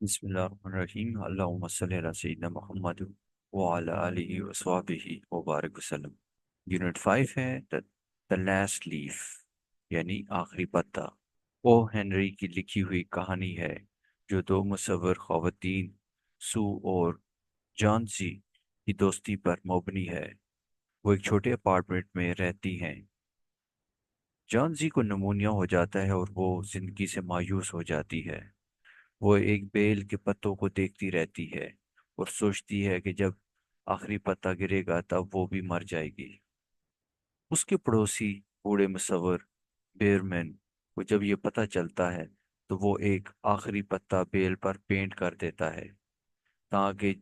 बिस्मिल्लाहिर्रहमानिर्रहीम अल्लाहुम्मा सल्ली अला सय्यिदिना मुहम्मद व अला आलिहि व स्वहबिहि व बारिक वसल्लम। यूनिट 5 है द लास्ट लीफ, यानी आखिरी पत्ता। ओ हेनरी की लिखी हुई कहानी है जो दो मुसव्वर ख़वातीन सू और जॉन्सी की दोस्ती पर मबनी है। वो एक छोटे अपार्टमेंट में रहती हैं। जॉन्सी को निमोनिया हो जाता है और वो जिंदगी से मायूस हो जाती है। वो एक बेल के पत्तों को देखती रहती है और सोचती है कि जब आखिरी पत्ता गिरेगा तब वो भी मर जाएगी। उसके पड़ोसी बूढ़े मुसव्वर बेयरमैन को जब ये पता चलता है तो वो एक आखिरी पत्ता बेल पर पेंट कर देता है ताकि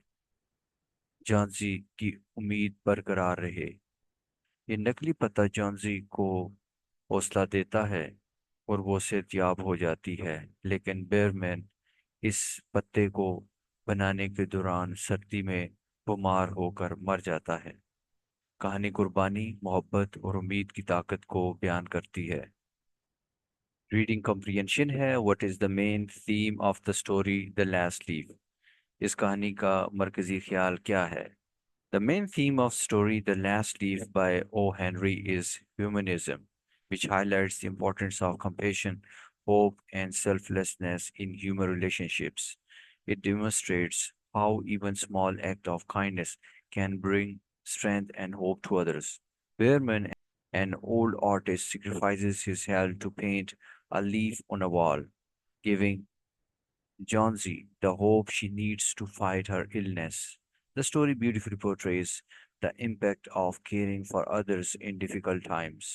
जॉन्सी की उम्मीद बरकरार रहे। ये नकली पत्ता जॉन्सी को हौसला देता है और वो सेहतयाब हो जाती है, लेकिन बेयरमैन इस पत्ते को बनाने के दौरान सर्दी में बीमार होकर मर जाता है। कहानी कुर्बानी, मोहब्बत और उम्मीद की ताकत को बयान करती है। रीडिंग कम्प्रिहेंशन है। What is the main theme of the story the last leaf? इस कहानी का मरकजी ख्याल क्या है? The main theme of story The Last Leaf by O. Henry is humanism, which highlights the importance of compassion, hope, and selflessness in human relationships. It demonstrates how even small act of kindness can bring strength and hope to others. Behrman, an old artist, sacrifices his health to paint a leaf on a wall, giving Johnsy the hope she needs to fight her illness. The story beautifully portrays the impact of caring for others in difficult times.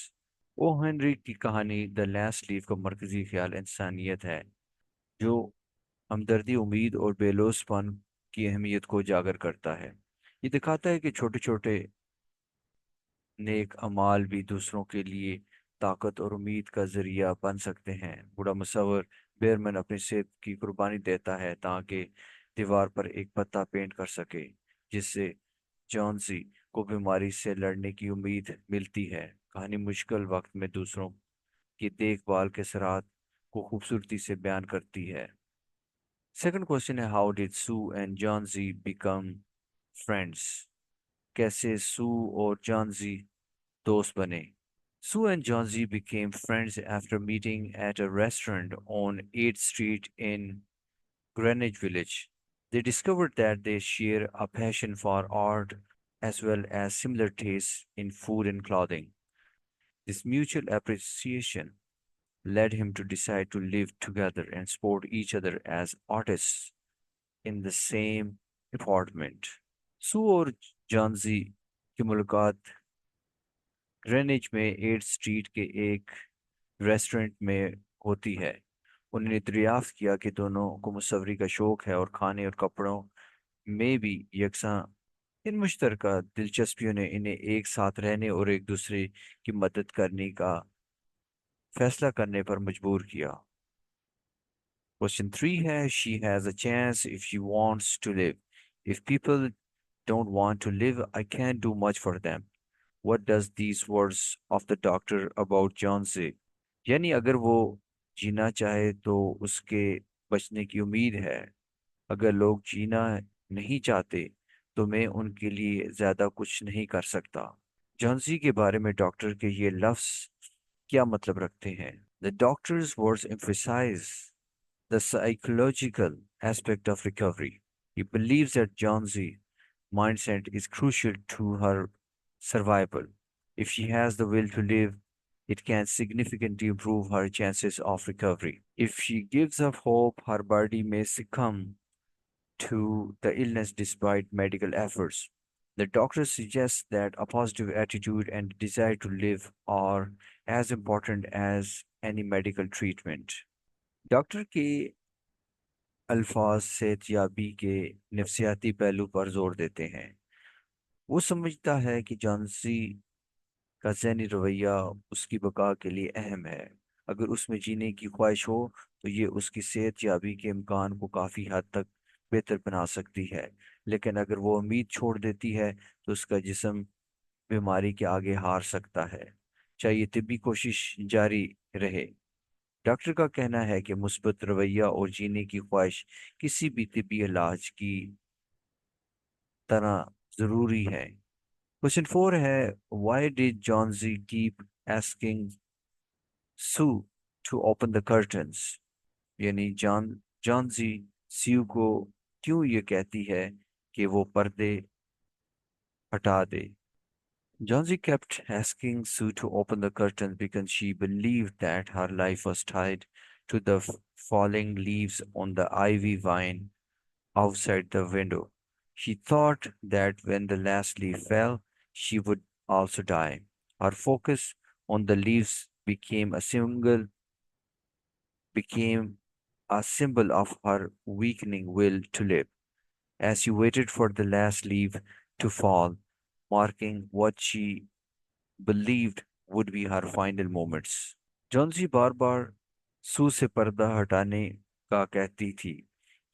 O Henry की कहानी the last leaf का मरकजी ख्याल इंसानियत है, जो हमदर्दी, उम्मीद और बेलोसपन की अहमियत को उजागर करता है। ये दिखाता है कि छोटे छोटे नेक अमाल भी दूसरों के लिए ताकत और उम्मीद का जरिया बन सकते हैं। बूढ़ा मुसव्वर बेयरमैन अपनी सेहत की कुर्बानी देता है ताकि दीवार पर एक पत्ता पेंट कर सके, जिससे जॉन्सी को बीमारी से लड़ने की उम्मीद मिलती है। कहानी मुश्किल वक्त में दूसरों की देखभाल के सराहत को खूबसूरती से बयान करती है। सेकंड क्वेश्चन है, how did Sue and Johnsy become friends? कैसे सू और जॉन्सी दोस्त बने? Sue and Johnsy became friends after meeting at a restaurant on 8th Street in Greenwich Village. They discovered that they share a passion for art as well as similar tastes in food and clothing. This mutual appreciation led him to decide to live together and support each other as artists in the same apartment. Sue और Johnsy की मुलाकात Greenwich में 8th street के एक restaurant में होती है। उन्होंने दरियाफ्त किया कि दोनों को मुसव्वरी का शौक है और खाने और कपड़ों में भी यकसां। इन मुश्तरका दिलचस्पियों ने इन्हें एक साथ रहने और एक दूसरे की मदद करने का फैसला करने पर मजबूर किया। क्वेश्चन 3 है, she has a chance if she wants to live. If people don't want to live, I can't do much for them. What does these words of the doctor about John say? यानी अगर वो जीना चाहे तो उसके बचने की उम्मीद है। अगर लोग जीना नहीं चाहते तो मैं उनके लिए ज्यादा कुछ नहीं कर सकता। जॉन्सी के बारे में डॉक्टर के ये लफ्ज क्या मतलब रखते हैं? The doctors words emphasize the psychological aspect of recovery. He believes that Johnsy mindset is crucial to her survival. If she has the will to live, it can significantly improve her chances of recovery. If she gives up hope, her body may succumb to the illness despite medical efforts. The doctor suggests that a positive attitude and desire to live are as important as any medical treatment. Doctor के अल्फाज सेहतयाबी के नफसियाती पहलू पर जोर देते हैं। वो समझता है कि जॉन्सी का ज़हनी रवैया उसकी बका के लिए अहम है। अगर उसमें जीने की ख्वाहिश हो तो ये उसकी सेहत याबी के इम्कान को काफ़ी हद तक बेहतर बना सकती है, लेकिन अगर वो उम्मीद छोड़ देती है तो उसका जिस्म बीमारी के आगे हार सकता है। चाहिए तिब्बी कोशिश जारी रहे। डॉक्टर का कहना है कि मुस्बत रवैया और जीने की ख्वाहिश किसी भी तिब्बी इलाज की तरह जरूरी है। क्वेश्चन 4 है, why did Johnsy keep asking Sue to open the curtains? यानी जॉन्जी स्यू को क्यों ये कहती है कि वो पर्दे हटा दे? Jonesy kept asking Sue to open the curtains because she believed that her life was tied to the falling leaves on the ivy vine outside the window. She thought that when the last leaf fell, she would also die. Her focus on the leaves became a symbol of her weakening will to live. As she waited for the last leaf to fall, marking what she believed would be her final moments. Johnsy बार बार Sue से पर्दा हटाने का कहती थी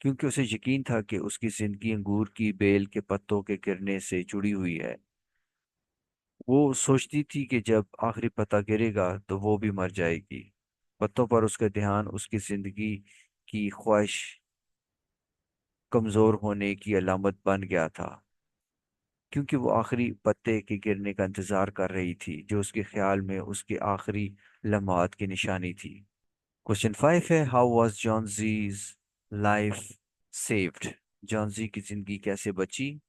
क्योंकि उसे यकीन था कि उसकी जिंदगी अंगूर की बेल के पत्तों के गिरने से जुड़ी हुई है। वो सोचती थी कि जब आखिरी पत्ता गिरेगा तो वो भी मर जाएगी। पत्तों पर उसका ध्यान उसकी जिंदगी की ख्वाहिश कमजोर होने की अलामत बन गया था, क्योंकि वो आखिरी पत्ते के गिरने का इंतजार कर रही थी जो उसके ख्याल में उसके आखिरी लम्हात की निशानी थी। क्वेश्चन 5 है, हाउ वाज जॉन्जीज लाइफ सेव्ड? जॉन्जी की जिंदगी कैसे बची?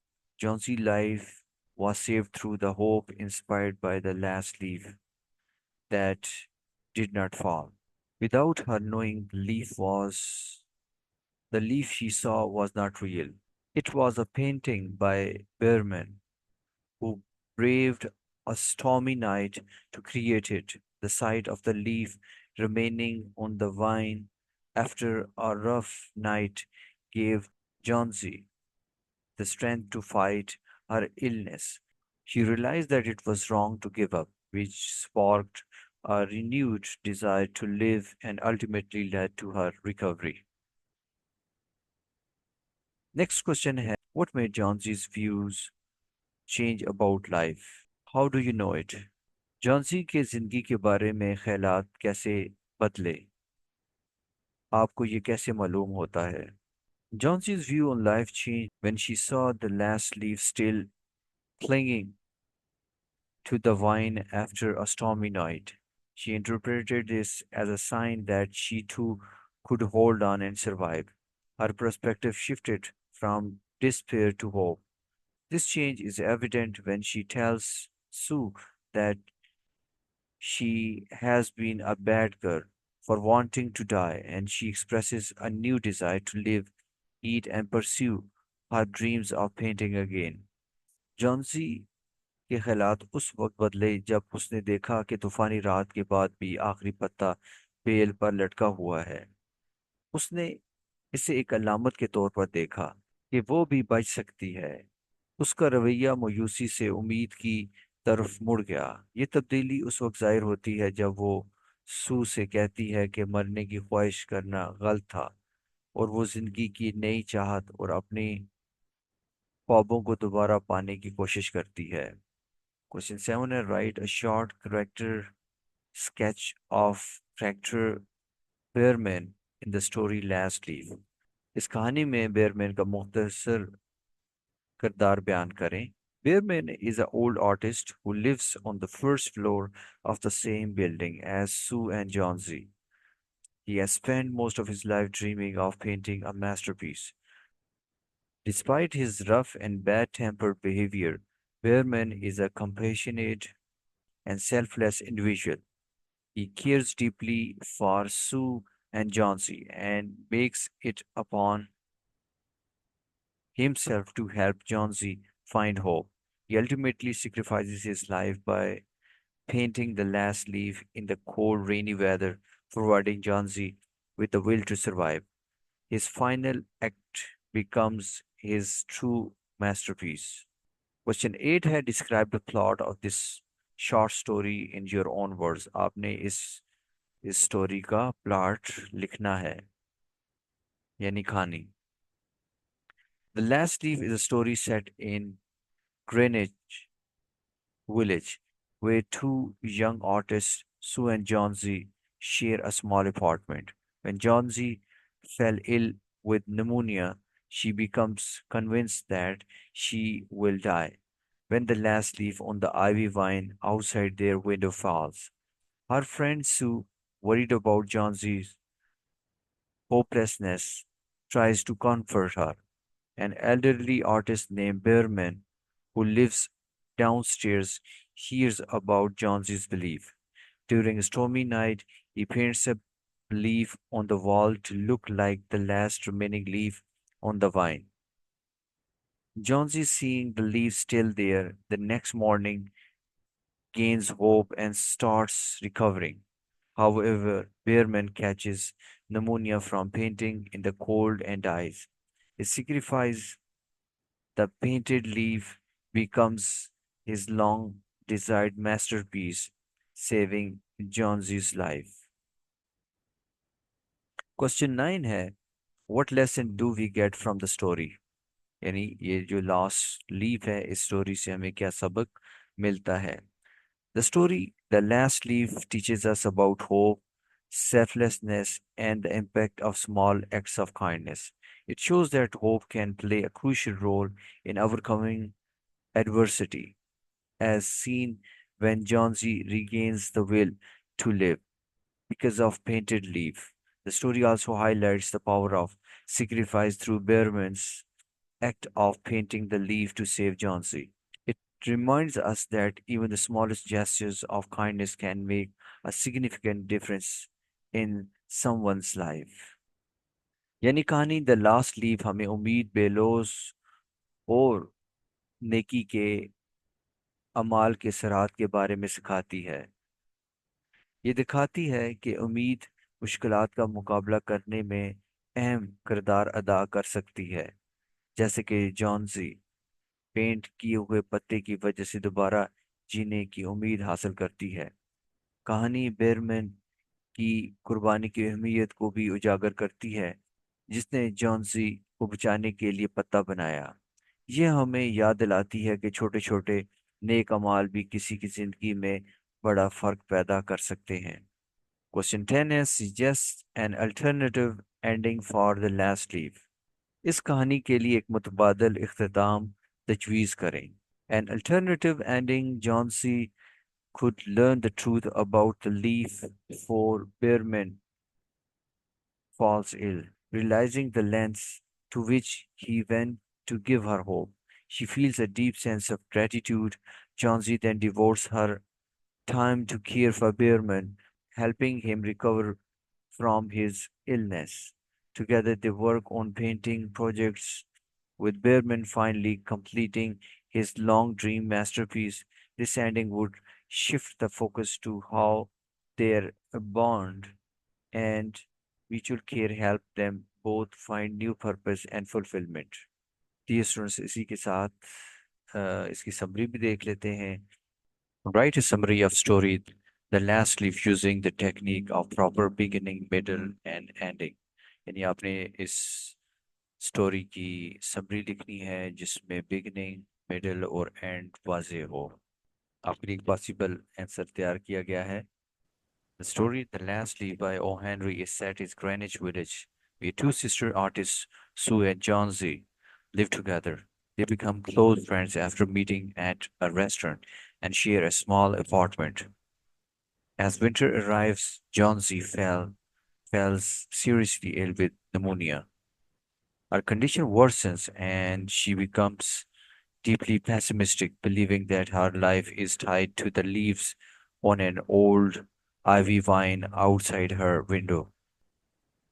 जॉन्जी life was saved through the hope inspired by the last leaf that did not fall. Without her knowing, the leaf she saw was not real. It was a painting by Behrman, who braved a stormy night to create it. The sight of the leaf remaining on the vine after a rough night gave Johnsy the strength to fight her illness. She realized that it was wrong to give up, which sparked a renewed desire to live and ultimately led to her recovery. Next question है, what made Johnsy's views change about life? How do you know it? Johnsy के जिंदगी के बारे में ख्यालात कैसे बदले? आपको ये कैसे मालूम होता है? Johnson's view on life changed when she saw the last leaf still clinging to the vine after a stormy night. She interpreted this as a sign that she too could hold on and survive. Her perspective shifted from despair to hope. This change is evident when she tells Sue that she has been a bad girl for wanting to die, and she expresses a new desire to live, eat, and pursue her dreams of painting again. Johnsy के ख्यालात उस वक्त बदले जब उसने देखा कि तूफानी रात के बाद भी आखिरी पत्ता पेड़ पर लटका हुआ है। उसने इसे एक अलामत के तौर पर देखा कि वो भी बच सकती है। उसका रवैया मायूसी से उम्मीद की तरफ मुड़ गया। ये तब्दीली उस वक्त जाहिर होती है जब वो सू से कहती है कि मरने की ख्वाहिश करना गलत था और वो जिंदगी की नई चाहत और अपनी ख्वाबों को दोबारा पाने की कोशिश करती है। क्वेश्चन 7 है, write a short character sketch of character Behrman in the story last leaf. इस कहानी में बेयरमैन का मुख्तसर किरदार बयान करें। Behrman is an old artist who lives on the first floor of the same building as Sue and Johnsy. He has spent most of his life dreaming of painting a masterpiece. Despite his rough and bad-tempered behavior, Behrman is a compassionate and selfless individual. He cares deeply for Sue and Johnsy and makes it upon himself to help Johnsy find hope. He ultimately sacrifices his life by painting the last leaf in the cold, rainy weather, providing Johnsy with the will to survive. His final act becomes his true masterpiece. Question 8 है, describe the plot of this short story in your own words. आपने इस story का plot लिखना है यानी कहानी। The Last Leaf is a story set in Greenwich Village, where two young artists, Sue and John Z., share a small apartment. When Johnsy fell ill with pneumonia, she becomes convinced that she will die. When the last leaf on the ivy vine outside their window falls, her friend Sue, worried about Johnsy's hopelessness, tries to comfort her. An elderly artist named Behrman, who lives downstairs, hears about Johnsy's belief. During a stormy night, he paints a leaf on the wall to look like the last remaining leaf on the vine. Jonesy, seeing the leaf still there, the next morning gains hope and starts recovering. However, Behrman catches pneumonia from painting in the cold and dies. His sacrifice, the painted leaf, becomes his long desired masterpiece, saving Jonesy's life. Question 9 है, what lesson do we get from the story? यानी ये जो last leaf है, इस story से हमें क्या सबक मिलता है? The story the last leaf teaches us about hope, selflessness, and the impact of small acts of kindness. It shows that hope can play a crucial role in overcoming adversity, as seen when Johnsy regains the will to live because of painted leaf. The story also highlights the power of sacrifice through Behrman's act of painting the leaf to save Johnsy. It reminds us that even the smallest gestures of kindness can make a significant difference in someone's life. यानी कहानी the last leaf हमें उम्मीद, bellows और नेकी के अमाल के सराहत के बारे में सिखाती है। ये दिखाती है कि उम्मीद मुश्किलात का मुकाबला करने में अहम किरदार अदा कर सकती है, जैसे कि जॉन्सी पेंट किए हुए पत्ते की वजह से दोबारा जीने की उम्मीद हासिल करती है। कहानी बेरमैन की कुर्बानी की अहमियत को भी उजागर करती है, जिसने जॉन्सी को बचाने के लिए पत्ता बनाया। यह हमें याद दिलाती है कि छोटे छोटे नेक अमाल भी किसी की जिंदगी में बड़ा फर्क पैदा कर सकते हैं। क्वेश्चन 10 है, suggest an alternative ending for the last leaf. इस कहानी के लिए एक मुतबादल इख्तिताम तजवीज़ करें। An alternative ending, John C. could learn the truth about the leaf before Behrman falls ill, realizing the lengths to which he went to give her hope. She feels a deep sense of gratitude. Johnsy then devotes her time to care for Behrman, helping him recover from his illness. Together, they work on painting projects, with Behrman finally completing his long dream masterpiece. This ending would shift the focus to how their bond and mutual care help them both find new purpose and fulfillment. Dear students, इसी के साथ इसकी summary भी देख लेते हैं। Write a summary of story, the last leaf, using the technique of proper beginning, middle and ending. यानी आपने इस स्टोरी की समरी लिखनी है जिसमें बिगिनिंग, मिडल और एंड वाजे हो। आपके लिए एक पॉसिबल आंसर तैयार किया गया है। The story The Last Leaf by O. Henry is set in Greenwich Village, where two sister artists, Sue and Johnsy, live together. They become close friends after meeting at a restaurant and share a small apartment. As winter arrives, Johnsy falls seriously ill with pneumonia. Her condition worsens and she becomes deeply pessimistic, believing that her life is tied to the leaves on an old ivy vine outside her window.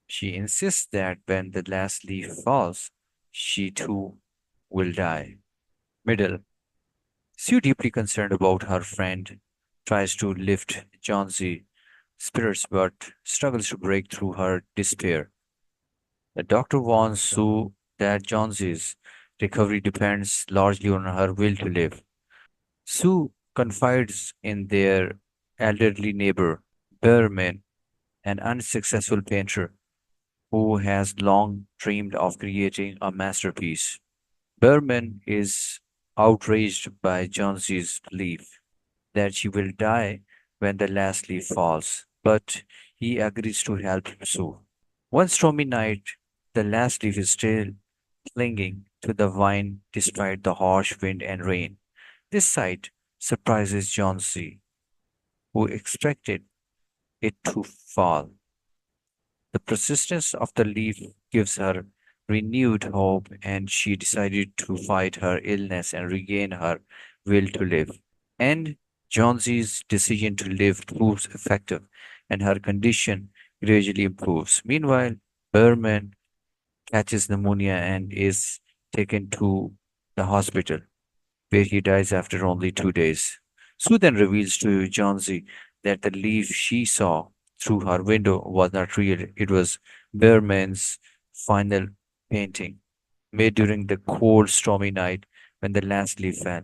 She insists that when the last leaf falls, she too will die. Middle. Sue, deeply concerned about her friend, tries to lift Johnsy's spirits but struggles to break through her despair. The doctor warns Sue that Johnsy's recovery depends largely on her will to live. Sue confides in their elderly neighbor, Behrman, an unsuccessful painter who has long dreamed of creating a masterpiece. Behrman is outraged by Jonesy's belief that she will die when the last leaf falls, but he agrees to help him soon. One stormy night, the last leaf is still clinging to the vine despite the harsh wind and rain. This sight surprises John C., who expected it to fall. The persistence of the leaf gives her renewed hope, and she decided to fight her illness and regain her will to live. And Johnsey's decision to live proves effective, and her condition gradually improves. Meanwhile, Berman catches pneumonia and is taken to the hospital, where he dies after only 2 days. Sue then reveals to Johnsy that the leaf she saw through her window was not real. It was Behrman's final painting, made during the cold, stormy night when the last leaf fell.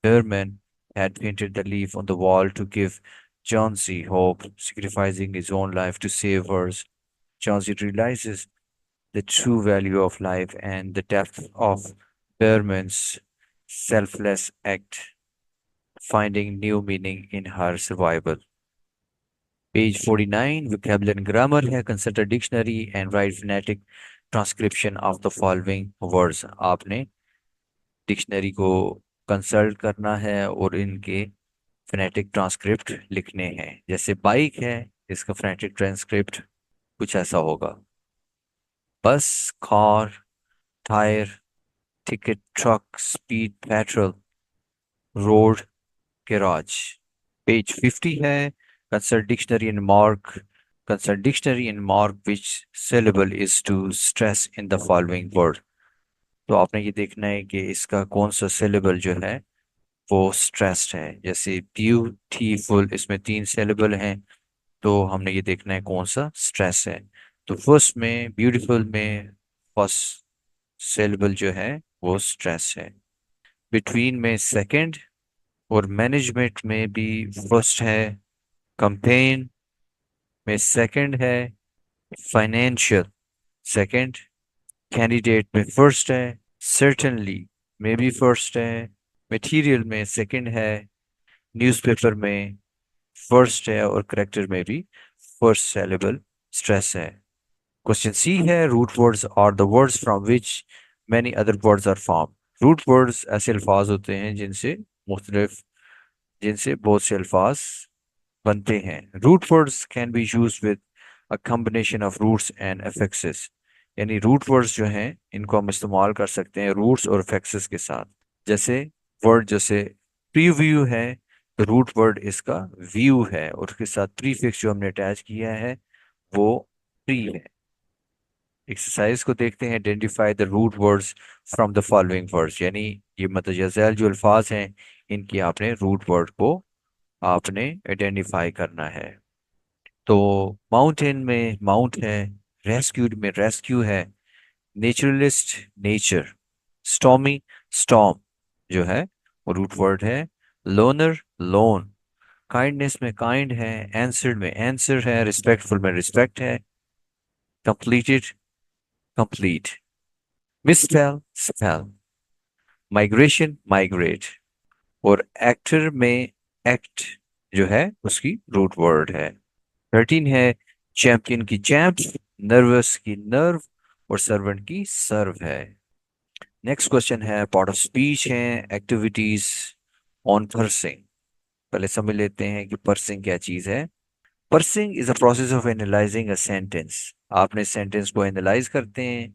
Behrman had painted the leaf on the wall to give Johnsy hope, sacrificing his own life to save hers. Johnsy realizes the true value of life and the depth of Behrman's selfless act, finding new meaning in her survival. Page 49, vocabulary and grammar है, consult a dictionary and write phonetic transcription of the following words. आपने dictionary को consult करना है और इनके phonetic transcript लिखने हैं। जैसे बाइक है, इसका फोनेटिक ट्रांसक्रिप्ट कुछ ऐसा होगा। बस, car, tyre, ticket, truck, speed, petrol, road, garage. Page 50 है, consult dictionary and mark. Consult dictionary and mark which syllable is to stress in the following word. तो आपने ये देखना है कि इसका कौन सा syllable जो है वो stressed है। जैसे beautiful, इसमें 3 syllable हैं, तो हमने ये देखना है कौन सा stress है। तो फर्स्ट में beautiful में फर्स्ट syllable जो है वो stress है। बिटवीन में सेकंड और मैनेजमेंट में भी फर्स्ट है। कंपेन में सेकंड है। Financial second. कैंडिडेट में फर्स्ट है। सर्टेनली में भी फर्स्ट है। मटेरियल में सेकंड है। न्यूज़पेपर में फर्स्ट है और करेक्टर में भी फर्स्ट सिलेबल स्ट्रेस है। क्वेश्चन सी है, root words are the words from which many other words are form. Root words ऐसे अल्फाज होते हैं जिनसे बहुत से अल्फाज बनते हैं। Root words can be use with a combination of roots and affixes. यानी रूट वर्ड्स जो हैं इनको हम इस्तेमाल कर सकते हैं रूट्स और अफेक्सेस के साथ। जैसे वर्ड जैसे प्रीव्यू है, तो रूट वर्ड इसका व्यू है और उसके साथ प्रीफिक्स जो हमने अटैच किया है वो प्री है। एक्सरसाइज को देखते हैं, identify the root words from the following words. यानी ये मतजैल जो अल्फाज हैं इनकी आपने रूट वर्ड को आपने आइडेंटिफाई करना है। तो माउंटेन में माउंट है। रेस्क्यूड में रेस्क्यू है। Naturalist nature. स्टॉमी स्टॉम जो है वो रूट वर्ड है। Loner lone. काइंडनेस में काइंड है। एंसर्ड में आंसर है। रिस्पेक्टफुल में रिस्पेक्ट है। Completed complete. Misspell spell. Migration migrate. और एक्टर में एक्ट जो है उसकी रूट वर्ड है। 13 है, चैंपियन की चैंप। नर्वस की नर्व और सर्वेंट की सर्व है। नेक्स्ट क्वेश्चन है, पार्ट ऑफ स्पीच है, एक्टिविटीज ऑन पर्सिंग। पहले समझ लेते हैं कि पर्सिंग क्या चीज है। Parsing is a process of analysing a sentence. आपने सेंटेंस को एनालाइज करते हैं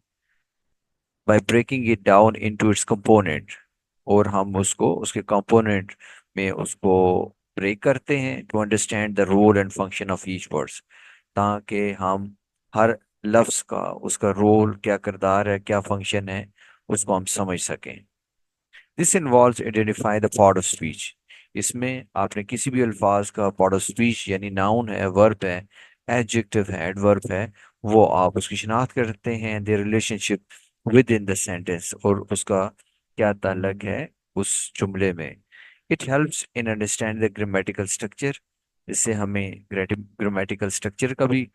by breaking it down into its component, और हम उसको उसके कंपोनेंट में उसको ब्रेक करते हैं to understand the role and function of each words, ताकि हम हर लफ्ज का उसका रोल क्या किरदार है क्या फंक्शन है उसको हम समझ सकें। This involves identify the part of speech. इसमें आपने किसी भी अल्फाज का पार्ट ऑफ स्पीच यानी नाउन है, वर्ब है, एडजेक्टिव है, एडवर्ब है, वो आप उसकी शिनाख्त करते हैं, their relationship with in the sentence, और उसका क्या ताल्लुक है उस जुमले में। It helps in understand the grammatical structure. इससे हमें ग्रामेटिकल स्ट्रक्चर का भी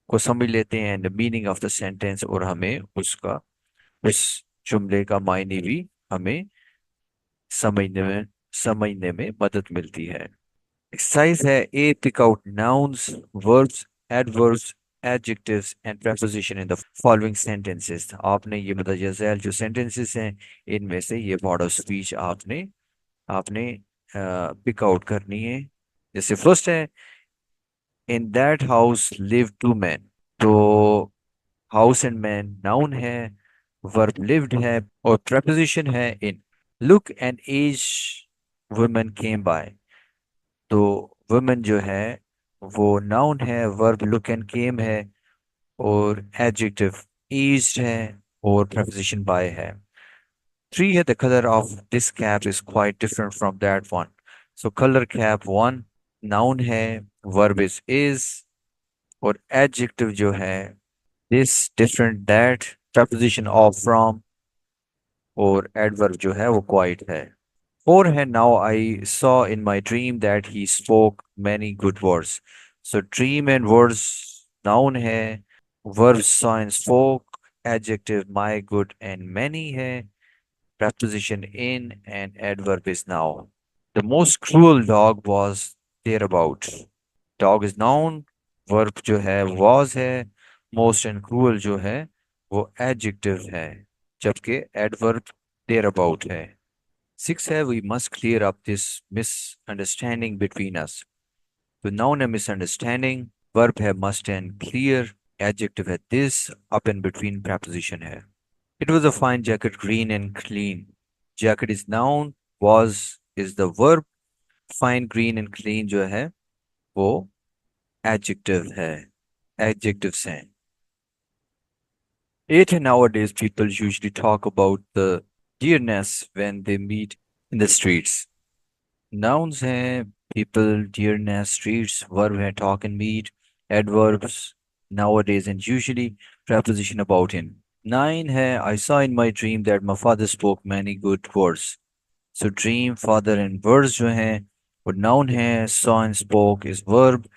को समझ लेते हैं, the meaning of the sentence, और हमें उसका उस जुमले का मायने भी हमें समझने में मदद मिलती है। एक्सरसाइज है A, pick out nouns, verbs, adverbs, adjectives and preposition in the following sentences. आपने ये मुतजज़ल जो सेंटेंसेस हैं इनमें से ये पार्ट ऑफ स्पीच आपने आपने पिक आउट करनी है। जैसे फर्स्ट है, in that house live two man. तो हाउस एंड मैन नाउन है, वर्ब लिव्ड है और preposition है in. Look an age woman came by. तो वुमन जो है वो नाउन है, वर्ब लुक एंड केम है और एडजेक्टिव एज्ड है और preposition by है। थ्री है, the colour of this cap is quite different from that one. So colour cap one noun है, वर्ब इज और एडजेक्टिव जो है this, different, that, preposition of from और एडवर्ब जो है वो क्वाइट है। फोर है, now I saw in my dream that he spoke many good words. So dream and words noun है, verb saw and spoke, adjective my, good and many है, preposition in and adverb is now. The most cruel dog was thereabout. Dog is noun, verb जो है was है, most and cruel जो है वो adjective है, जबकि adverb thereabout है। Six है, we must clear up this misunderstanding between us. तो noun है misunderstanding, verb है must and clear, adjective है this, up and between preposition है। It was a fine jacket, green and clean. Jacket is noun, was is the verb, fine, green and clean जो है वो adjective है, adjectives हैं। Eight, nowadays people usually talk about the dearness when they meet in the streets. Nouns हैं people, dearness, streets, verb है talk and meet, adverbs nowadays and usually, preposition about in. Nine है, I saw in my dream that my father spoke many good words. So dream, father and words जो हैं वो noun है, saw and spoke is verb,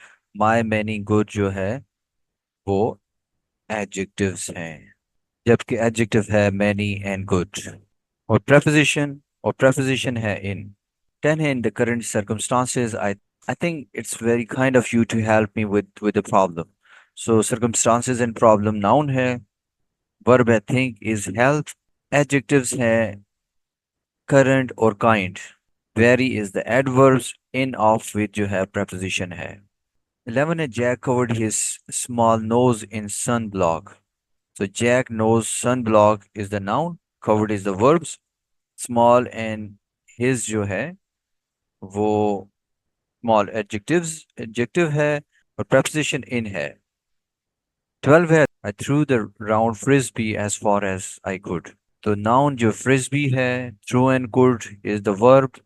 my many good जो है वो adjectives हैं, जबकि adjective है many and good। और preposition है in। 10 है, in the current circumstances I think it's very kind of you to help me with the problem। So circumstances and problem noun है, verb I think is help, adjectives है current और kind, very is the adverbs, in of with जो है preposition है। 11 है, Jack covered his small nose in sunblock। So Jack knows sunblock is the noun, covered is the verbs, small and his जो है वो small adjective है और preposition in है। 12 है, I threw the round frisbee as far as I could। तो noun जो frisbee है, threw and could is the verb,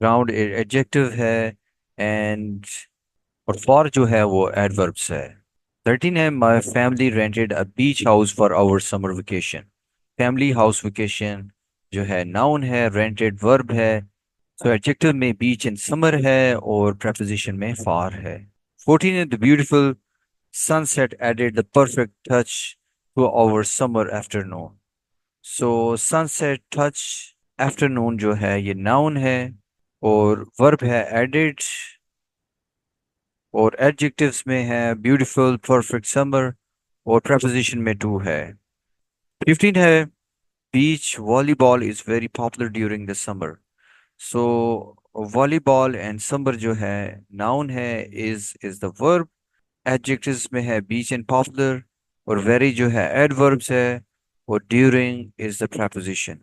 round adjective है and और for जो है वो adverbs है। 13 है, my family rented a beach house for our summer vacation। family house vacation जो है noun है, rented verb है, so adjective में beach and summer है और preposition में for है। 14 है, the beautiful sunset added the perfect touch to our summer afternoon। so sunset touch, afternoon जो है ये noun है और verb है added और एडजेक्टिव्स में है ब्यूटीफुल, परफेक्ट, समर और preposition में टू है। 15 है, beach volleyball is very popular during the summer. So volleyball and summer जो है नाउन है, इज द वर्ब, एडजेक्टिव्स में है बीच एंड पॉपुलर और वेरी जो है एडवर्ब्स है और ड्यूरिंग इज द preposition।